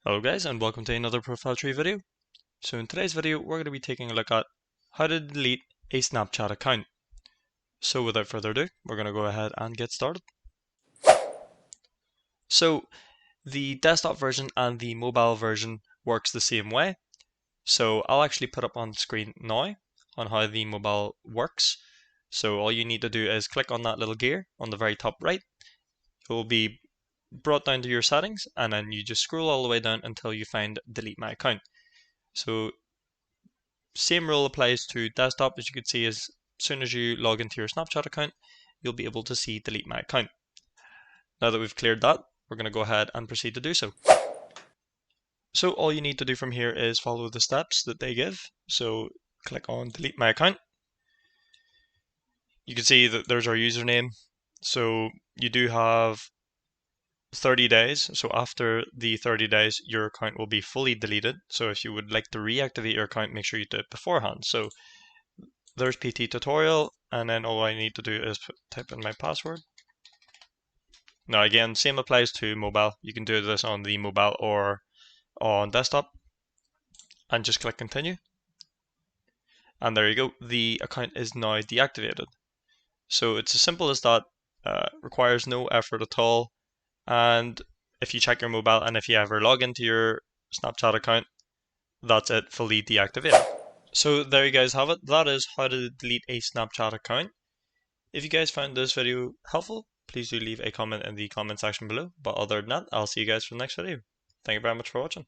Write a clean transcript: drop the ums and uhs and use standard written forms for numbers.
Hello guys, and welcome to another ProfileTree video. So in today's video we're going to be taking a look at how to delete a Snapchat account. So without further ado, we're going to go ahead and get started. So the desktop version and the mobile version works the same way. So I'll actually put up on screen now on how the mobile works. So all you need to do is click on that little gear on the very top right. It will be brought down to your settings, and then you just scroll all the way down until you find delete my account. So same rule applies to desktop. As you can see, as soon as you log into your Snapchat account, you'll be able to see delete my account. Now that we've cleared that, we're going to go ahead and proceed to do so. So all you need to do from here is follow the steps that they give. So click on delete my account. You can see that there's our username. So you do have 30 days. So after the 30 days, your account will be fully deleted. So if you would like to reactivate your account, make sure you do it beforehand. So there's PT tutorial, and then all I need to do is type in my password. Now again, same applies to mobile. You can do this on the mobile or on desktop, and just click continue. And there you go, the account is now deactivated. So it's as simple as that, requires no effort at all. And if you check your mobile and if you ever log into your Snapchat account, that's it, fully deactivated. So there you guys have it. That is how to delete a Snapchat account. If you guys found this video helpful, please do leave a comment in the comment section below. But other than that, I'll see you guys for the next video. Thank you very much for watching.